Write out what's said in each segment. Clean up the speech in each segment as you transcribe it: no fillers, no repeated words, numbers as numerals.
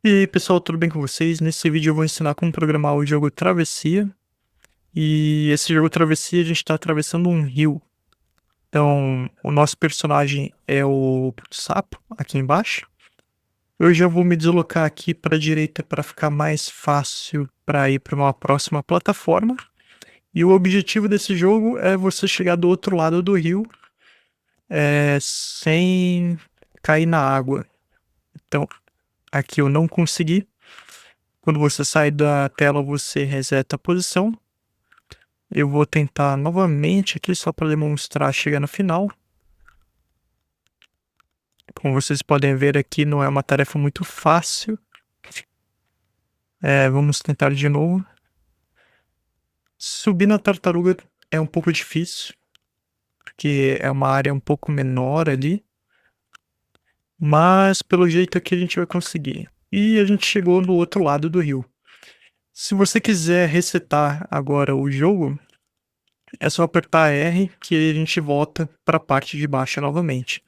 E aí, pessoal, tudo bem com vocês? Nesse vídeo eu vou ensinar como programar o jogo Travessia. E esse jogo Travessia a gente está atravessando um rio. Então, o nosso personagem é o sapo, aqui embaixo. Eu já vou me deslocar aqui para a direita para ficar mais fácil para ir para uma próxima plataforma. E o objetivo desse jogo é você chegar do outro lado do rio sem cair na água. Então, aqui eu não consegui. Quando você sai da tela, você reseta a posição. Eu vou tentar novamente aqui só para demonstrar chegar no final. Como vocês podem ver aqui, não é uma tarefa muito fácil. Vamos tentar de novo. Subir na tartaruga é um pouco difícil, porque é uma área um pouco menor ali. Mas pelo jeito aqui a gente vai conseguir. E a gente chegou no outro lado do rio. Se você quiser resetar agora o jogo, é só apertar R que a gente volta para a parte de baixo novamente.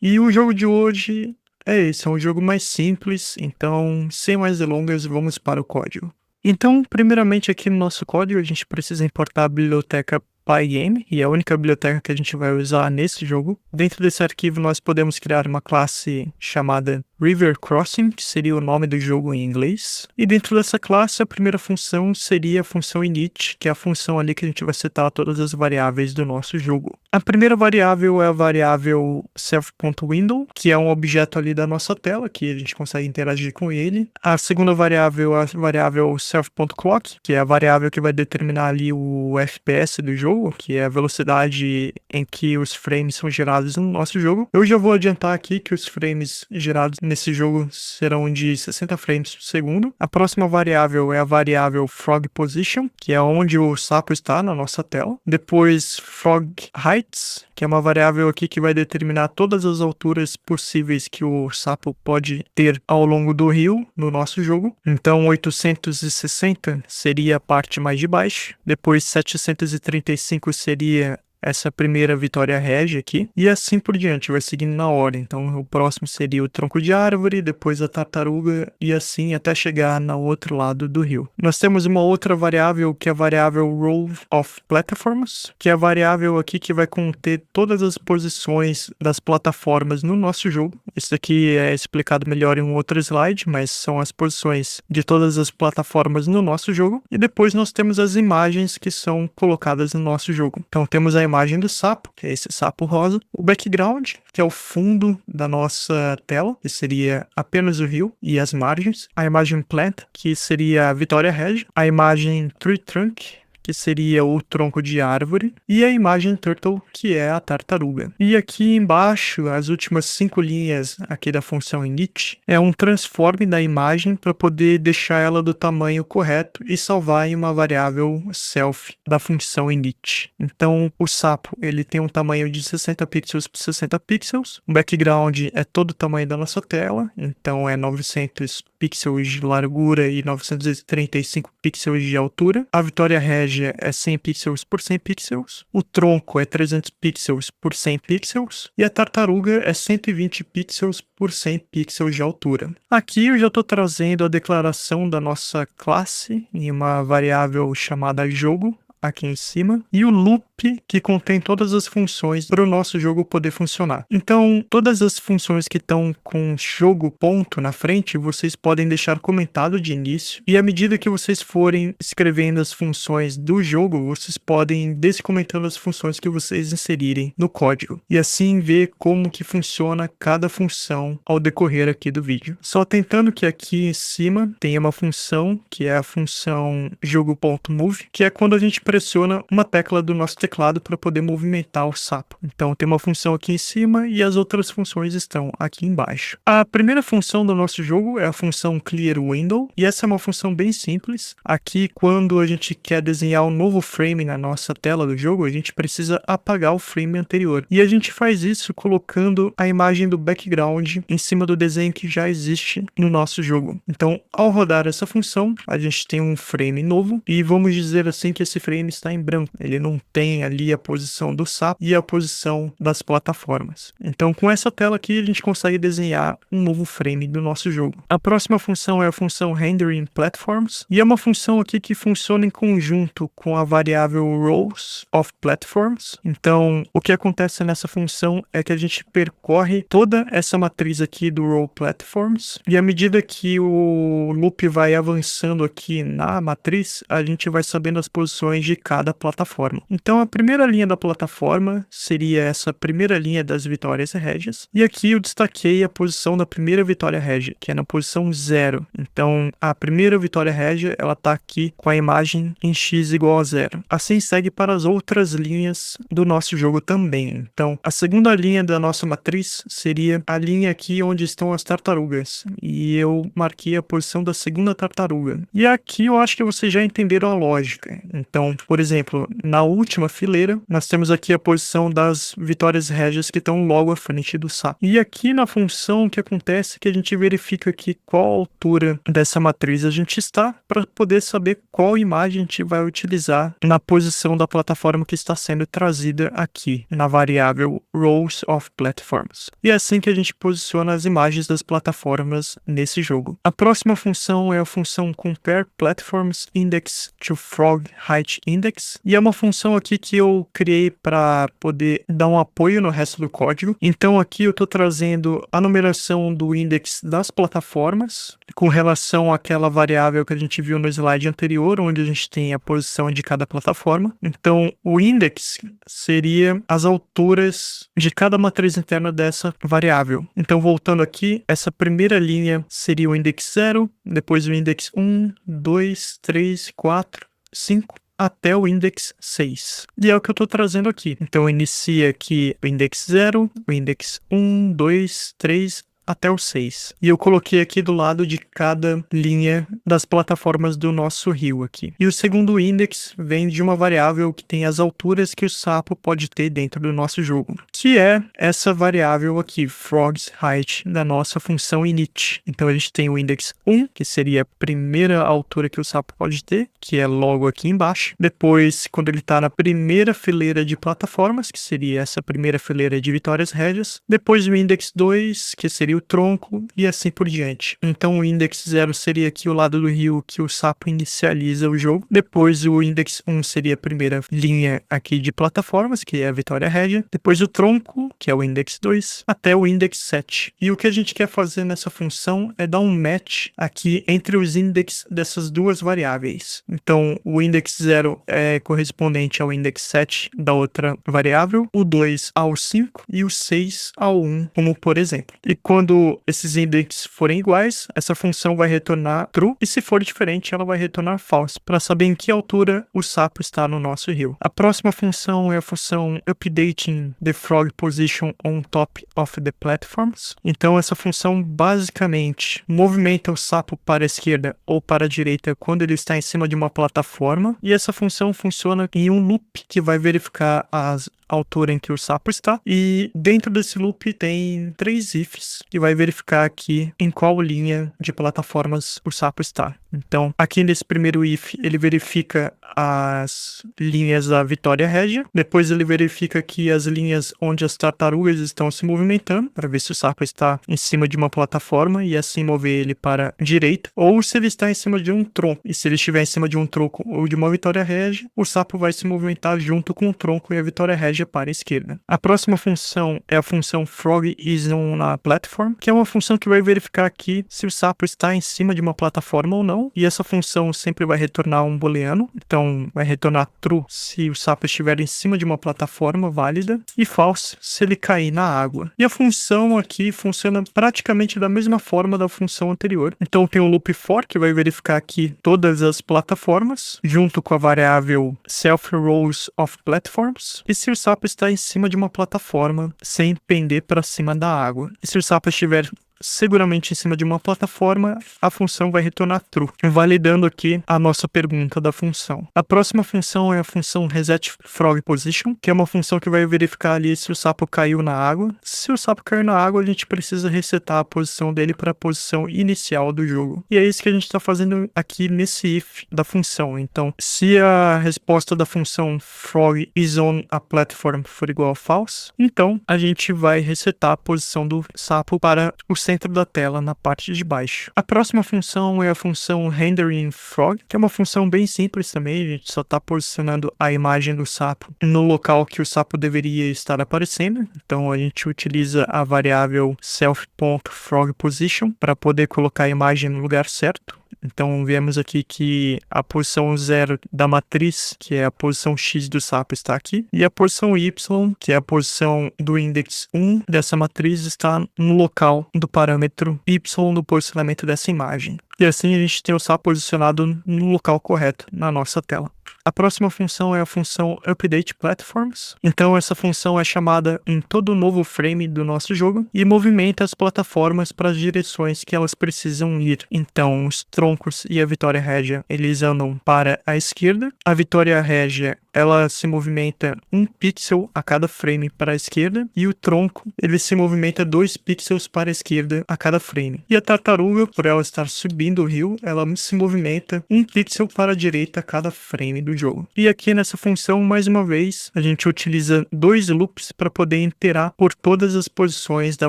E o jogo de hoje é esse, é um jogo mais simples, então sem mais delongas vamos para o código. Então, primeiramente aqui no nosso código a gente precisa importar a biblioteca Pygame, e é a única biblioteca que a gente vai usar nesse jogo. Dentro desse arquivo nós podemos criar uma classe chamada River Crossing, que seria o nome do jogo em inglês. E dentro dessa classe a primeira função seria a função init, que é a função ali que a gente vai setar todas as variáveis do nosso jogo. A primeira variável é a variável self.window, que é um objeto ali da nossa tela, que a gente consegue interagir com ele. A segunda variável é a variável self.clock, que é a variável que vai determinar ali o FPS do jogo, que é a velocidade em que os frames são gerados no nosso jogo. Eu já vou adiantar aqui que os frames gerados nesse jogo serão de 60 frames por segundo. A próxima variável é a variável frog position, que é onde o sapo está na nossa tela. Depois frog heights, que é uma variável aqui que vai determinar todas as alturas possíveis que o sapo pode ter ao longo do rio no nosso jogo. Então 860 seria a parte mais de baixo, depois 735 seria essa primeira vitória régia aqui, e assim por diante, vai seguindo na ordem. Então o próximo seria o tronco de árvore, depois a tartaruga, e assim até chegar no outro lado do rio. Nós temos uma outra variável, que é a variável row of platforms, que é a variável aqui que vai conter todas as posições das plataformas no nosso jogo. Isso aqui é explicado melhor em um outro slide, mas são as posições de todas as plataformas no nosso jogo. E depois nós temos as imagens que são colocadas no nosso jogo. Então temos a imagem do sapo, que é esse sapo rosa, o background, que é o fundo da nossa tela, que seria apenas o rio e as margens, a imagem plant, que seria a vitória régia, a imagem tree trunk, que seria o tronco de árvore, e a imagem turtle, que é a tartaruga. E aqui embaixo, as últimas 5 linhas aqui da função init, é um transform da imagem para poder deixar ela do tamanho correto e salvar em uma variável self da função init. Então, o sapo, ele tem um tamanho de 60 pixels por 60 pixels, o background é todo o tamanho da nossa tela, então é 900 pixels de largura e 935 pixels de altura. A vitória régia é 100 pixels por 100 pixels. O tronco é 300 pixels por 100 pixels. E a tartaruga é 120 pixels por 100 pixels de altura. Aqui eu já estou trazendo a declaração da nossa classe em uma variável chamada jogo, aqui em cima, e o loop que contém todas as funções para o nosso jogo poder funcionar. Então, todas as funções que estão com jogo ponto na frente, vocês podem deixar comentado de início, e à medida que vocês forem escrevendo as funções do jogo, vocês podem descomentando as funções que vocês inserirem no código, e assim ver como que funciona cada função ao decorrer aqui do vídeo. Só tentando que aqui em cima tem uma função, que é a função jogo.move, que é quando a gente pressiona uma tecla do nosso teclado para poder movimentar o sapo. Então tem uma função aqui em cima e as outras funções estão aqui embaixo. A primeira função do nosso jogo é a função clear window, e essa é uma função bem simples. Aqui, quando a gente quer desenhar um novo frame na nossa tela do jogo, a gente precisa apagar o frame anterior. E a gente faz isso colocando a imagem do background em cima do desenho que já existe no nosso jogo. Então, ao rodar essa função, a gente tem um frame novo, e vamos dizer assim que esse frame frame está em branco. Ele não tem ali a posição do sapo e a posição das plataformas. Então, com essa tela aqui, a gente consegue desenhar um novo frame do nosso jogo. A próxima função é a função Rendering Platforms, e é uma função aqui que funciona em conjunto com a variável Rows of Platforms. Então, o que acontece nessa função é que a gente percorre toda essa matriz aqui do Row Platforms, e à medida que o loop vai avançando aqui na matriz, a gente vai sabendo as posições de cada plataforma. Então, a primeira linha da plataforma seria essa primeira linha das vitórias régias, e aqui eu destaquei a posição da primeira vitória régia, que é na posição 0. Então, a primeira vitória régia, ela tá aqui com a imagem em x igual a 0. Assim segue para as outras linhas do nosso jogo também. Então, a segunda linha da nossa matriz seria a linha aqui onde estão as tartarugas, e eu marquei a posição da segunda tartaruga. E aqui eu acho que vocês já entenderam a lógica. Então, por exemplo, na última fileira, nós temos aqui a posição das vitórias régias que estão logo à frente do sapo. E aqui na função, o que acontece é que a gente verifica aqui qual altura dessa matriz a gente está, para poder saber qual imagem a gente vai utilizar na posição da plataforma que está sendo trazida aqui, na variável Rows of Platforms. E é assim que a gente posiciona as imagens das plataformas nesse jogo. A próxima função é a função Compare Platforms Index to Frog Height Index, e é uma função aqui que eu criei para poder dar um apoio no resto do código. Então aqui eu estou trazendo a numeração do index das plataformas com relação àquela variável que a gente viu no slide anterior, onde a gente tem a posição de cada plataforma. Então o index seria as alturas de cada matriz interna dessa variável. Então voltando aqui, essa primeira linha seria o index 0, depois o index 1, 2, 3, 4, 5, até o index 6. E é o que eu estou trazendo aqui. Então inicia aqui o index 0, o index 1, 2, 3, até o 6. E eu coloquei aqui do lado de cada linha das plataformas do nosso rio aqui. E o segundo index vem de uma variável que tem as alturas que o sapo pode ter dentro do nosso jogo, que é essa variável aqui, Frog's Height, da nossa função init. Então a gente tem o index 1, que seria a primeira altura que o sapo pode ter, que é logo aqui embaixo. Depois, quando ele está na primeira fileira de plataformas, que seria essa primeira fileira de vitórias régias. Depois o index 2, que seria o tronco, e assim por diante. Então o index 0 seria aqui o lado do rio que o sapo inicializa o jogo. Depois o index 1 seria a primeira linha aqui de plataformas, que é a vitória régia. Depois o tronco, que é o index 2, até o index 7. E o que a gente quer fazer nessa função é dar um match aqui entre os index dessas duas variáveis. Então o index 0 é correspondente ao index 7 da outra variável, o 2 ao 5 e o 6 ao 1, como por exemplo. E quando esses indexes forem iguais, essa função vai retornar true, e se for diferente, ela vai retornar false, para saber em que altura o sapo está no nosso rio. A próxima função é a função Updating the Frog Position on Top of the Platforms. Então essa função basicamente movimenta o sapo para a esquerda ou para a direita quando ele está em cima de uma plataforma, e essa função funciona em um loop que vai verificar as altura em que o sapo está, e dentro desse loop tem 3 ifs que vai verificar aqui em qual linha de plataformas o sapo está. Então, aqui nesse primeiro if, ele verifica as linhas da vitória régia, depois ele verifica aqui as linhas onde as tartarugas estão se movimentando, para ver se o sapo está em cima de uma plataforma e assim mover ele para a direita, ou se ele está em cima de um tronco, e se ele estiver em cima de um tronco ou de uma vitória régia, o sapo vai se movimentar junto com o tronco e a vitória régia para a esquerda. A próxima função é a função Frog is on a platform, que é uma função que vai verificar aqui se o sapo está em cima de uma plataforma ou não, e essa função sempre vai retornar um booleano. Então vai retornar true se o sapo estiver em cima de uma plataforma válida, e false se ele cair na água. E a função aqui funciona praticamente da mesma forma da função anterior. Então tem o loop for, que vai verificar aqui todas as plataformas junto com a variável self rows of platforms, e se o sapo está em cima de uma plataforma sem pender para cima da água. E se o sapo estiver seguramente em cima de uma plataforma, a função vai retornar true, validando aqui a nossa pergunta da função. A próxima função é a função resetFrogPosition, que é uma função que vai verificar ali se o sapo caiu na água. Se o sapo caiu na água, a gente precisa resetar a posição dele para a posição inicial do jogo. E é isso que a gente está fazendo aqui nesse if da função. Então, se a resposta da função frog is on a platform for igual a false, então a gente vai resetar a posição do sapo para o centro da tela, na parte de baixo. A próxima função é a função renderingFrog, que é uma função bem simples também. A gente só está posicionando a imagem do sapo no local que o sapo deveria estar aparecendo. Então a gente utiliza a variável self.frogPosition para poder colocar a imagem no lugar certo. Então vemos aqui que a posição 0 da matriz, que é a posição X do sapo, está aqui. E a posição Y, que é a posição do index 1 dessa matriz, está no local do parâmetro Y no posicionamento dessa imagem. E assim a gente tem o sapo posicionado no local correto na nossa tela. A próxima função é a função updatePlatforms. Então essa função é chamada em todo novo frame do nosso jogo e movimenta as plataformas para as direções que elas precisam ir. Então os troncos e a Vitória Régia, eles andam para a esquerda. A Vitória Régia, ela se movimenta 1 pixel a cada frame para a esquerda, e o tronco, ele se movimenta 2 pixels para a esquerda a cada frame. E a tartaruga, por ela estar subindo o rio, ela se movimenta 1 pixel para a direita a cada frame do jogo. E aqui nessa função, mais uma vez, a gente utiliza 2 loops para poder iterar por todas as posições da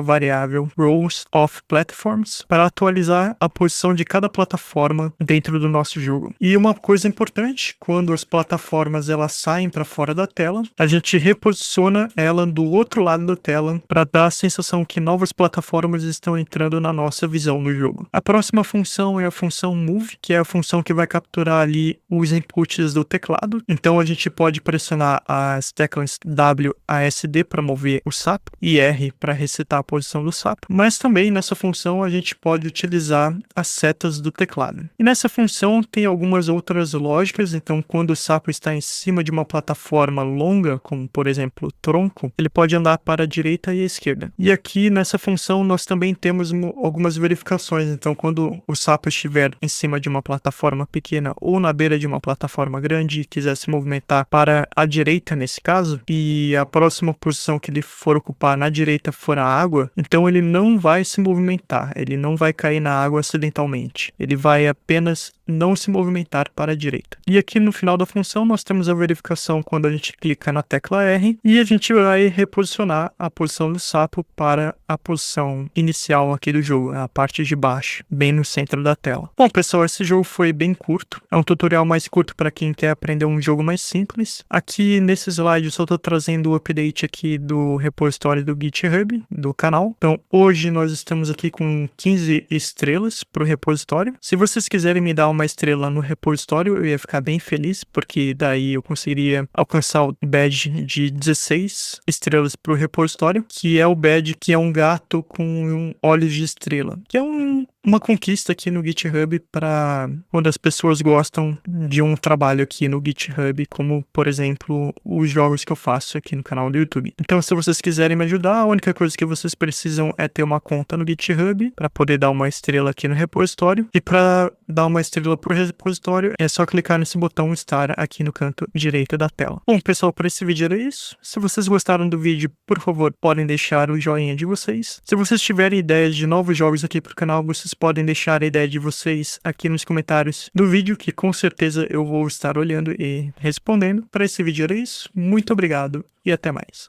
variável rows of platforms para atualizar a posição de cada plataforma dentro do nosso jogo. E uma coisa importante, quando as plataformas elas saem para fora da tela, a gente reposiciona ela do outro lado da tela para dar a sensação que novas plataformas estão entrando na nossa visão do jogo. A próxima função é a função move, que é a função que vai capturar ali os inputs do teclado. Então a gente pode pressionar as teclas W, A, S, D para mover o sapo e R para resetar a posição do sapo, mas também nessa função a gente pode utilizar as setas do teclado. E nessa função tem algumas outras lógicas. Então quando o sapo está em cima de uma plataforma longa, como por exemplo o tronco, ele pode andar para a direita e a esquerda. E aqui nessa função nós também temos algumas verificações. Então quando o sapo estiver em cima de uma plataforma pequena ou na beira de uma plataforma grande e quiser se movimentar para a direita nesse caso, e a próxima posição que ele for ocupar na direita for a água, então ele não vai se movimentar, ele não vai cair na água acidentalmente, ele vai apenas não se movimentar para a direita. E aqui no final da função nós temos a verificação quando a gente clica na tecla R e a gente vai reposicionar a posição do sapo para a posição inicial aqui do jogo, a parte de baixo, bem no centro da tela. Bom pessoal, esse jogo foi bem curto, é um tutorial mais curto para quem quer aprender um jogo mais simples. Aqui nesse slide eu só estou trazendo o update aqui do repositório do GitHub, do canal. Então hoje nós estamos aqui com 15 estrelas para o repositório. Se vocês quiserem me dar uma estrela no repositório, eu ia ficar bem feliz, porque daí eu conseguiria alcançar o badge de 16 estrelas para o repositório, que é o badge que é um gato com olhos de estrela, que é uma conquista aqui no GitHub para quando as pessoas gostam de um trabalho aqui no GitHub, como por exemplo os jogos que eu faço aqui no canal do YouTube. Então se vocês quiserem me ajudar, a única coisa que vocês precisam é ter uma conta no GitHub para poder dar uma estrela aqui no repositório, e para dar uma estrela pro repositório é só clicar nesse botão estar aqui no canto direito da tela. Bom pessoal, por esse vídeo era isso. Se vocês gostaram do vídeo, por favor, podem deixar o joinha de vocês. Se vocês tiverem ideias de novos jogos aqui pro canal, vocês podem deixar a ideia de vocês aqui nos comentários do vídeo, que com certeza eu vou estar olhando e respondendo. Para esse vídeo era isso. Muito obrigado e até mais.